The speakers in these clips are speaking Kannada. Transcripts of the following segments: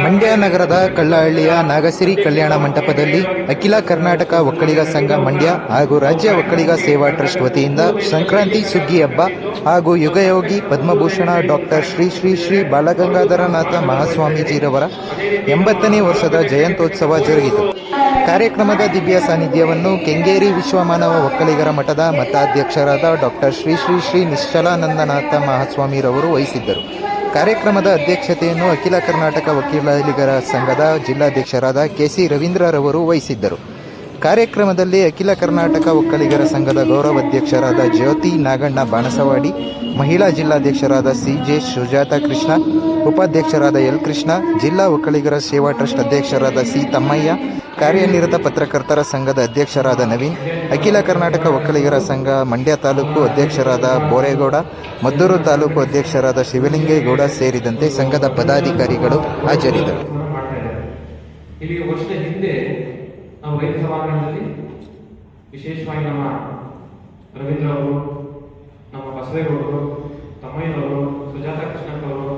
ಮಂಡ್ಯ ನಗರದ ಕಳ್ಳಹಳ್ಳಿಯ ನಾಗಸಿರಿ ಕಲ್ಯಾಣ ಮಂಟಪದಲ್ಲಿ ಅಖಿಲ ಕರ್ನಾಟಕ ಒಕ್ಕಲಿಗ ಸಂಘ ಮಂಡ್ಯ ಹಾಗೂ ರಾಜ್ಯ ಒಕ್ಕಲಿಗ ಸೇವಾ ಟ್ರಸ್ಟ್ ವತಿಯಿಂದ ಸಂಕ್ರಾಂತಿ ಸುಗ್ಗಿ ಹಬ್ಬ ಹಾಗೂ ಯುಗಯೋಗಿ ಪದ್ಮಭೂಷಣ ಡಾಕ್ಟರ್ ಶ್ರೀ ಶ್ರೀ ಶ್ರೀ ಬಾಲಗಂಗಾಧರನಾಥ ಮಹಾಸ್ವಾಮೀಜಿರವರ 80ನೇ ವರ್ಷದ ಜಯಂತ್ಯೋತ್ಸವ ಜರುಗಿತು. ಕಾರ್ಯಕ್ರಮದ ದಿವ್ಯ ಸಾನ್ನಿಧ್ಯವನ್ನು ಕೆಂಗೇರಿ ವಿಶ್ವಮಾನವ ಒಕ್ಕಲಿಗರ ಮಠದ ಮಠಾಧ್ಯಕ್ಷರಾದ ಡಾಕ್ಟರ್ ಶ್ರೀ ಶ್ರೀ ಶ್ರೀ ನಿಶ್ಚಲಾನಂದನಾಥ ಮಹಾಸ್ವಾಮಿರವರು ವಹಿಸಿದ್ದರು. ಕಾರ್ಯಕ್ರಮದ ಅಧ್ಯಕ್ಷತೆಯನ್ನು ಅಖಿಲ ಕರ್ನಾಟಕ ಒಕ್ಕಲಿಗರ ಸಂಘದ ಜಿಲ್ಲಾಧ್ಯಕ್ಷರಾದ ಕೆಸಿ ರವೀಂದ್ರರವರು ವಹಿಸಿದ್ದರು. ಕಾರ್ಯಕ್ರಮದಲ್ಲಿ ಅಖಿಲ ಕರ್ನಾಟಕ ಒಕ್ಕಲಿಗರ ಸಂಘದ ಗೌರವಾಧ್ಯಕ್ಷರಾದ ಜ್ಯೋತಿ ನಾಗಣ್ಣ ಬಾಣಸವಾಡಿ, ಮಹಿಳಾ ಜಿಲ್ಲಾಧ್ಯಕ್ಷರಾದ ಸಿಜೆ ಸುಜಾತ ಕೃಷ್ಣ, ಉಪಾಧ್ಯಕ್ಷರಾದ ಎಲ್ ಕೃಷ್ಣ, ಜಿಲ್ಲಾ ಒಕ್ಕಲಿಗರ ಸೇವಾ ಟ್ರಸ್ಟ್ ಅಧ್ಯಕ್ಷರಾದ ಸಿ ತಮ್ಮಯ್ಯ, ಕಾರ್ಯನಿರತ ಪತ್ರಕರ್ತರ ಸಂಘದ ಅಧ್ಯಕ್ಷರಾದ ನವೀನ್, ಅಖಿಲ ಕರ್ನಾಟಕ ಒಕ್ಕಲಿಗರ ಸಂಘ ಮಂಡ್ಯ ತಾಲೂಕು ಅಧ್ಯಕ್ಷರಾದ ಬೋರೇಗೌಡ, ಮದ್ದೂರು ತಾಲೂಕು ಅಧ್ಯಕ್ಷರಾದ ಶಿವಲಿಂಗೇಗೌಡ ಸೇರಿದಂತೆ ಸಂಘದ ಪದಾಧಿಕಾರಿಗಳು ಹಾಜರಿದ್ದರು. ನಾವು ರೈತ ಸಭಾಂಗಣದಲ್ಲಿ ವಿಶೇಷವಾಗಿ ನಮ್ಮ ರವೀಂದ್ರ ಅವರು, ನಮ್ಮ ಬಸವೇಗೌಡರು, ತಮ್ಮಯ್ಯನವರು, ಸುಜಾತ ಕೃಷ್ಣಪ್ಪವರು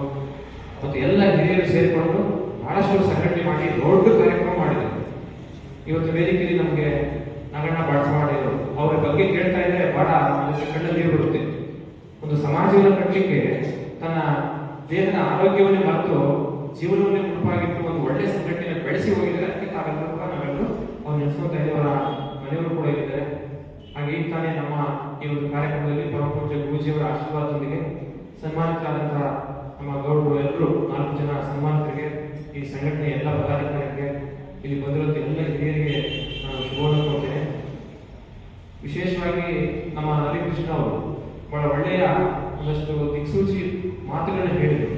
ಮತ್ತು ಎಲ್ಲ ಹಿರಿಯರು ಸೇರಿಕೊಂಡು ಬಹಳಷ್ಟು ಸಂಘಟನೆ ಮಾಡಿ ದೊಡ್ಡ ಕಾರ್ಯಕ್ರಮ ಮಾಡಿದರು. ಇವತ್ತು ವೇದಿಕೆಯಲ್ಲಿ ನಮಗೆ ನಾಗಣ್ಣ ಬಾಣಸವಾಡಿದರು ಅವರ ಬಗ್ಗೆ ಕೇಳ್ತಾ ಇದ್ರೆ ಬಹಳ ಕಣ್ಣಲ್ಲಿ ನೀರು ಬರುತ್ತೆ. ಒಂದು ಸಮಾಜವನ್ನು ಕಟ್ಟಲಿಕ್ಕೆ ತನ್ನ ದೇಹದ ಆರೋಗ್ಯವನ್ನೇ ಮರೆತು ಜೀವನವನ್ನೇ ಮುಡುಪಾಗಿಟ್ಟು ಒಂದು ಒಳ್ಳೆ ಸಂಘಟನೆ ಬೆಳೆಸಿ ಹೋಗಿದ್ದಾರೆ. ಅದಕ್ಕೆ ತಾವೆಲ್ಲರೂ ಕೂಡ ನಾವೆಲ್ಲರೂ ಅವ್ರು ನೆನೆಸ್ಕೊತಾ ಇದ್ದೇವರ ಮನೆಯವರು ಕೂಡ ಇದ್ದಾರೆ. ಹಾಗೆ ಈಗ ತಾನೇ ನಮ್ಮ ಈ ಒಂದು ಕಾರ್ಯಕ್ರಮದಲ್ಲಿ ಪರಮಪೂಜ್ಯ ಗುರೂಜಿಯವರ ಆಶೀರ್ವಾದದೊಂದಿಗೆ ಸನ್ಮಾನಿತರಾದಂತಹ ನಮ್ಮ ಗೌಡರು ಎಲ್ಲರೂ 4 ಜನ ಸನ್ಮಾನಿತರಿಗೆ, ಈ ಸಂಘಟನೆ ಎಲ್ಲ ಪದಾಧಿಕಾರಿಗೆ, ಇಲ್ಲಿ ಬಂದಿರುವಂತ ಎಲ್ಲ ಹಿರಿಯರಿಗೆ ನಾನು ಶುಭವನ್ನು ಕೊಡ್ತೇನೆ. ವಿಶೇಷವಾಗಿ ನಮ್ಮ ನಲಿಕೃಷ್ಣ ಅವರು ಬಹಳ ಒಳ್ಳೆಯ ಒಂದಷ್ಟು ದಿಕ್ಸೂಚಿ ಮಾತುಗಳನ್ನು ಹೇಳಿದರು.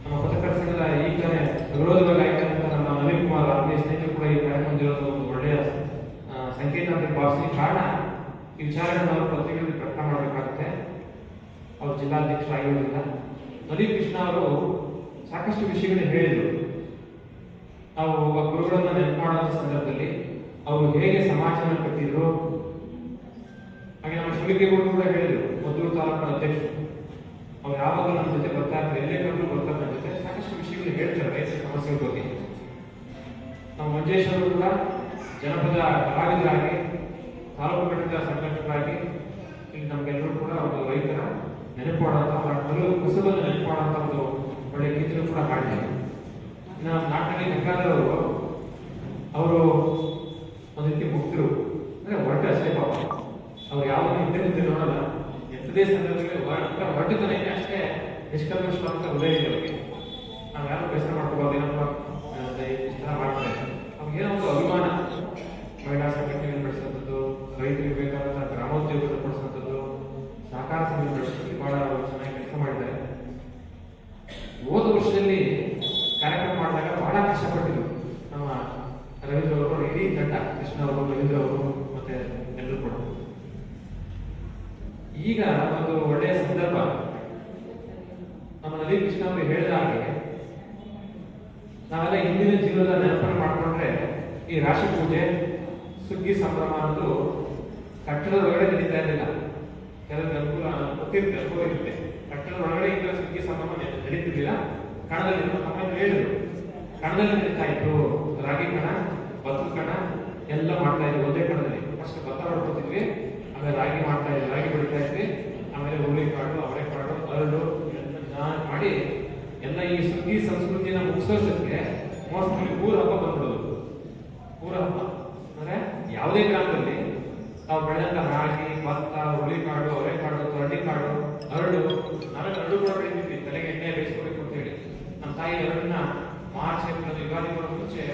ನಮ್ಮ ಪತ್ರಕರ್ತರ ಸಂಘದ ಈಗ ತಾನೇ ವಿರೋಧವಾಗಿ ಆಯ್ತಂತ ನಮ್ಮ ನವೀನ್ ಕುಮಾರ್ ಆತ್ಮೀಯ ಸ್ನೇಹಿತರು ಕೂಡ ಈ ಕಾರ್ಯಕ್ರಮದಿರೋದು ಒಂದು ಒಳ್ಳೆಯ ಸಂಕೇತ ಅಂತ ಭಾವಿಸಿ, ಕಾರಣ ಈ ವಿಚಾರಗಳನ್ನು ಅವರು ಪತ್ರಿಕೆಯಲ್ಲಿ ಪ್ರಕಟ ಮಾಡಬೇಕಾಗುತ್ತೆ. ಅವರು ಜಿಲ್ಲಾಧ್ಯಕ್ಷರಾಗಿರೋದ್ರಿಂದ ನವೀನ್ ಕೃಷ್ಣ ಅವರು ಸಾಕಷ್ಟು ವಿಷಯಗಳನ್ನ ಹೇಳಿದರು. ನಾವು ಒಬ್ಬ ಗುರುಗಳನ್ನ ನೆನಪು ಮಾಡುವ ಸಂದರ್ಭದಲ್ಲಿ ಅವರು ಹೇಗೆ ಸಮಾಜವನ್ನು ಕಟ್ಟಿದ್ರು, ಹಾಗೆ ನಮ್ಮ ಶಿವಲಿಂಗೇಗೌಡರು ಕೂಡ ಹೇಳಿದರು, ಮದ್ದೂರು ತಾಲೂಕಿನ ಅಧ್ಯಕ್ಷರು. ಅವ್ರು ಯಾವಾಗಲೂ ನಮ್ಮ ಜೊತೆ ಬರ್ತಾ ಇರ್ತಾರೆ, ಎಲ್ಲೇ ಕರೆದು ಬರ್ತಾರೆ, ನಮ್ಮ ಜೊತೆ ಸಾಕಷ್ಟು ವಿಷಯಗಳು ಹೇಳ್ತಾರೆ ರೈತ ಸಮಸ್ಯೆಗಳ ಬಗ್ಗೆ. ನಮ್ಮ ಮಂಜೇಶ್ ಅವರು ಕೂಡ ಜನಪದ ಕಲಾವಿದರಾಗಿ, ತಾಲೂಕು ಮಟ್ಟದ ಸಂಘಟಕರಾಗಿ ಇಲ್ಲಿ ನಮಗೆಲ್ಲರೂ ಕೂಡ ಒಂದು ರೈತರ ನೆನಪು ಮಾಡುವಂಥ ಕಸುಬನ್ನು ನೆನಪು ಮಾಡುವಂಥ ಒಂದು ಒಳ್ಳೆಯ ಗೀತೆಯನ್ನು ಕೂಡ ಮಾಡಿದ್ದಾರೆ. ನಮ್ಮ ನಾಟಕದಲ್ಲಿ ಗಂಗಾಧರವರು ಅವರು ಒಂದು ರೀತಿ ಮುಕ್ತರು, ಅಂದ್ರೆ ಹೊರಟು ಅಷ್ಟೇ ಪಾಪ. ಅವ್ರು ಯಾವಾಗ ಹಿಂದೆ ಮುಂದೆ ನೋಡಲ್ಲ, ಎಂಥದೇ ಸಂದರ್ಭದಲ್ಲಿ ಹೊರಟುತ್ತಾನೆ ಅಷ್ಟೇ ನಿಷ್ಕಲ್ಮಶವಾದಂಥ ಹೃದಯ ಇದೆ ಅವರಿಗೆ. ನಾವು ಯಾರು ಬೇಸರ ಮಾಡ್ಕೋಬಾರ್ದು, ಏನಪ್ಪ ಇಷ್ಟ ಮಾಡ್ತಾರೆ. ಅವ್ರಿಗೇನೋ ಒಂದು ಅಭಿಮಾನ, ಮಹಿಳಾ ಸಂಘಟನೆಯನ್ನು ಬೆಳೆಸುವಂಥದ್ದು, ರೈತರಿಗೆ ಬೇಕಾದಂಥ ಗ್ರಾಮೋದ್ಯೋಗವನ್ನು ಬೆಳೆಸುವಂಥದ್ದು, ಸಹಕಾರ ಸಂಘ ಬೆಳೆಸೋದಕ್ಕೆ ಬಹಳ ಚೆನ್ನಾಗಿ ಕೆಲಸ ಮಾಡಿದ್ದಾರೆ. ಹೋದ ವರ್ಷದಲ್ಲಿ ಕಾರ್ಯಕ್ರಮ ಮಾಡಿದಾಗ ಬಹಳ ಕಷ್ಟಪಟ್ಟಿದ್ರು ನಮ್ಮ ರವೀಂದ್ರ ಅವರು, ಇಡೀ ತಂಡ, ಕೃಷ್ಣ ಅವರು, ರವೀಂದ್ರ ಅವರು ಮತ್ತೆ ಎಲ್ಲರೂ ಕೂಡ. ಈಗ ಒಂದು ಒಳ್ಳೆಯ ಸಂದರ್ಭ, ನಮ್ಮ ನವೀನ್ ಕೃಷ್ಣ ಅವರು ಹೇಳಿದ ಹಾಗೆ ನಾವೆಲ್ಲ ಹಿಂದಿನ ಜೀವನದ ನೆನಪನ್ನು ಮಾಡಿಕೊಂಡ್ರೆ ಈ ರಾಶಿ ಪೂಜೆ, ಸುಗ್ಗಿ ಸಂಭ್ರಮ ಅನ್ನೋದು ಕಟ್ಟಡದ ಒಳಗಡೆ ನಡೀತಾ ಇರಲಿಲ್ಲ. ಕೆಲವರಿಗೆ ಅನುಕೂಲ ಇರುತ್ತೆ. ಕಟ್ಟಡದ ಒಳಗಡೆ ಈಗ ಸುಗ್ಗಿ ಸಂಭ್ರಮ ನಡೀತಿರ್ಲಿಲ್ಲ. ಕಣದಲ್ಲಿ ನಮ್ಮನ್ನು ಹೇಳಿದ್ರು, ಕಣದಲ್ಲಿ ನಡೀತಾ ಇತ್ತು. ರಾಗಿ ಕಣ, ಭತ್ತದ ಕಣ ಎಲ್ಲ ಮಾಡ್ತಾ ಇದ್ವಿ ಒಂದೇ ಕಣದಲ್ಲಿ. ಫಸ್ಟ್ ಭತ್ತ ಮಾಡ್ಕೊತಿದ್ವಿ, ಆಮೇಲೆ ರಾಗಿ ಮಾಡ್ತಾ ಇದ್ವಿ, ರಾಗಿ ಬೆಳಿತಾ ಇದ್ವಿ, ಆಮೇಲೆ ಹುರುಳಿ ಕಾಳು, ಅವರೆಕಾಳು, ಅರಳು ಮಾಡಿ ಎಲ್ಲ ಈ ಸುಗ್ಗಿ ಸಂಸ್ಕೃತಿನ ಮುಗಿಸೋಷ್ಟಕ್ಕೆ ಮೋಸ್ಟ್ಲಿ ಊರ ಹಬ್ಬ ಬಂದ್ಬಿಡೋದು. ಊರ ಹಬ್ಬ ಅಂದ್ರೆ ಯಾವುದೇ ಗ್ರಾಮದಲ್ಲಿ ನಾವು ಬೆಳೆದಂತ ರಾಗಿ, ಭತ್ತ, ಹುರುಳಿಕಾಳು, ಅವರೆಕಾಳು, ತೊರಳಿಕಾಳು, ಅರಳು, ನಾವೆಲ್ಲ ಅರಳು ಕೂಡ ಬೆಳಿತಿದ್ವಿ, ತಲೆಗೆ ಎಣ್ಣೆ ಬೇಯಿಸ್ಕೊಬೇಕು ಅಂತ ಹೇಳಿ. ನಮ್ಮ ತಾಯಿ ಎರಡನ್ನ ಮಾರ್ಚ್, ಏಪ್ರಿಲ್, ಯುಗಾದಿ ಬರೋ ಮುಂಚೆ